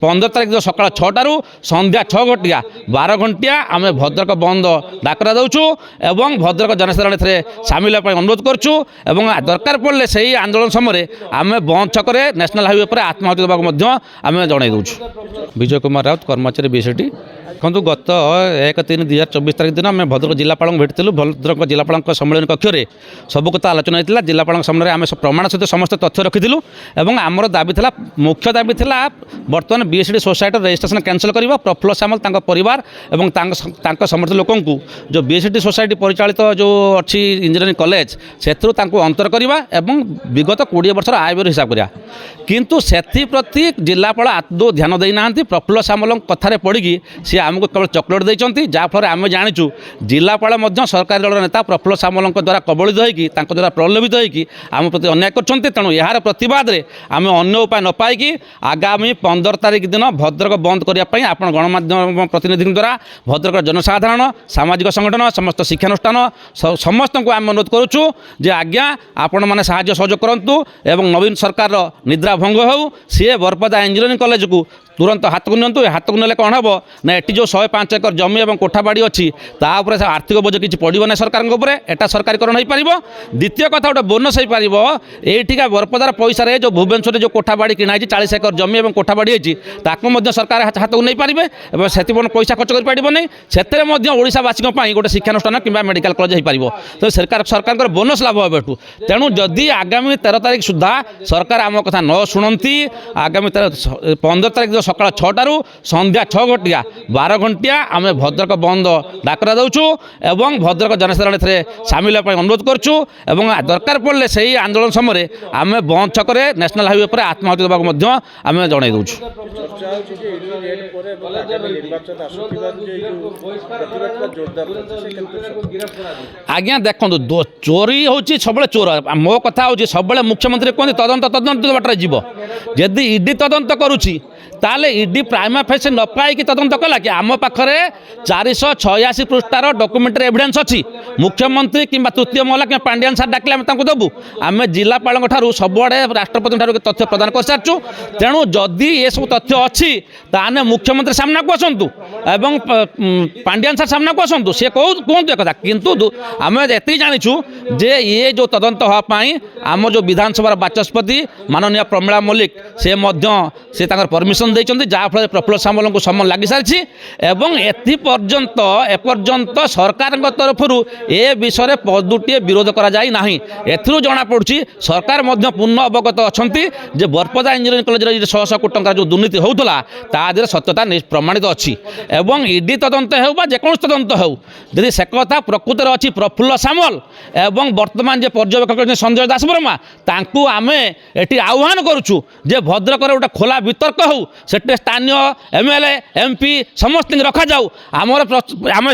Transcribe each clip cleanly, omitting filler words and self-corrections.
15 तारिख दिन सकाळ 6टारू संध्या 6 घटिया 12 घंटिया आम भद्रक बंद डाकरा दौचु एवं भद्रक जनसाधारण सामिल अनुरोध करुँ एवं दरकार पड़े से ही आंदोलन समय आम बंद छकरे नेशनल हाईवे पर आत्माहुति देवाक आम जन दूँ। विजय कुमार राउत कर्मचारी बीएसटी देखो गत 1/3/2024 तारिख दिन आम भद्रक जिलापाल भेटिलु। भद्रक जिलापाल सम्मेलन कक्ष में सब कथा आलोचना होता। जिलापाल सामने आम प्रमाण सहित समस्त तथ्य रखिलु एवं आमर दाबी था मुख्य दाबी था बर्तमान बीएसडी सोसाइटी रजिस्ट्रेशन कैंसल करवा प्रफुल्ल सामल परिवार और समर्थ लोक जो बीएसडी सोसाइटी परिचालित जो अच्छी इंजीनियरिंग कॉलेज से अंतर करवा और विगत 20 वर्ष आय व्यय हिसाब करा किंतु से प्रति जिलापाल आदौ ध्यान देना प्रफुल्ल सामल कथार पड़ी सी आमको केवल चॉकलेट देते जहाँफल आम जाचु जिलापाल सरकारी दल नेता प्रफुल्ल सामल द्वारा कबलित होकर द्वारा प्रलोभित होकर आम प्रति अन्याय कर तेणु यार प्रतिवाद में आम अन्य उपाय न पाई आगामी 15 तारिख दिन भद्रक बंद करने आप गणमाध्यम प्रतिनिधि द्वारा भद्रक जनसाधारण सामाजिक संगठन समस्त शिक्षानुष्ठान समस्त को आम अनुरोध करुचु जे आज्ञा आपण मैंने साहाय्य सहयोग करूँ एवं नवीन सरकार निद्रा भंग हो सी बरपदा इंजीनियरिंग कॉलेज को तुरंत हाथ को नियंतु हाथ को नेले कौन हम ना ये जो 105 एकर जमी और कोठाबाड़ी अच्छी तापर से आर्थिक बोझ किसी पड़ो ना सरकार एटा सरकारीकरण हो पार। द्वितीय कथा गोटे बोनस हो पार ये बरपदार पैसा जो भुवनेश्वर जो कोठाबाड़ी किणाई 40 एकर जमी और कोठाबाड़ी होती सरकार हाथ को नहीं पारे से पैसा खर्च कर पारनी सेशावासी गोटे शिक्षानुष्ठान कि मेडिकल कॉलेज हो पार तो सरकार बोनस लाभ हो तेणु जदि आगामी 13 तारिख सुधा सरकार आम कथा न शुणती आगामी 15 तारिख सकाळ 6टारू संध्या 6 घटिया 12 घंटिया आम भद्रक बंद डाकरा दौचु एवं भद्रक जनसाधारण सामिल अनुरोध करुँ एवं दरकार पड़े से ही आंदोलन समय आम बंद छकरे नेशनल हाईवे पर आत्माहुति देवाक आम जन दूँ। आज्ञा देखो चोरी हूँ सब चोर मो कथा हूँ सब मुख्यमंत्री कहते तदंत तदंत बाटर जीव जदि ईडी तदंत करुच्ची ताले ईडी प्राइमा फेस न पाई तदंत कला कि आम पाखरे 486 पृष्ठार डॉक्यूमेंटरी एविडेंस अच्छी मुख्यमंत्री कि तृतीय महला कि पांड्यान सार डाकिले आम देवु आम जिलापाल सबुआड़े राष्ट्रपति तथ्य प्रदान कर सार्चु तेणु जदि ये सब तथ्य अच्छी ताने मुख्यमंत्री सामना को आसतु एवं पांड्यान सार सामना को आसतु सी कहतु एक किंतु आम ये जाचु जे ये जो तदंत होगापाई आम जो विधानसभा बाचस्पति माननीय प्रमिला मल्लिक से परमिशन देते जहाँफल प्रफुल्ल सामल को समन लगी सारी एवं एपर्यंत सरकार तरफ ए विषय पदुटे विरोध कराना एना पड़ी सरकार पूर्ण अवगत अच्छा बरपदा इंजीनियरिंग कॉलेज 100 कोटी टंका जो दुर्नीति होता तादेह सत्यता प्रमाणित अच्छी एवं ईडी तदंत हो जेको तदंत हो यदि से कथा प्रकृत अच्छी प्रफुल्ल सामल एवं वर्तमान पर्यवेक्षक संजय दास वर्मा तांकु आमे एटी आह्वान करुचु जे भद्रक गोटे खोला वितर्क हो से स्थानीय एमएलए एमपी समस्त रखा जाऊ आम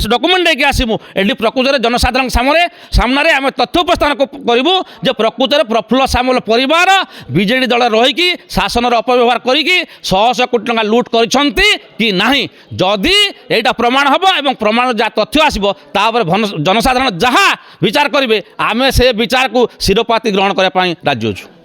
डॉक्यूमेंट लेके आसमु ये प्रकृत जनसाधारण सामने आम तथ्य उपस्थान करूँ जे प्रकृत प्रफुल्ल सामल परिवार बीजेडी दल रहीकि शासन अपव्यवहार करी 100 कोटी टंका लुट कि नहीं जदि यहाँ प्रमाण हम और प्रमाण जहाँ तथ्य आसो जनसाधारण जहाँ विचार करेंगे आम से विचार को शिरोपाति ग्रहण करने राज्य अच्छु।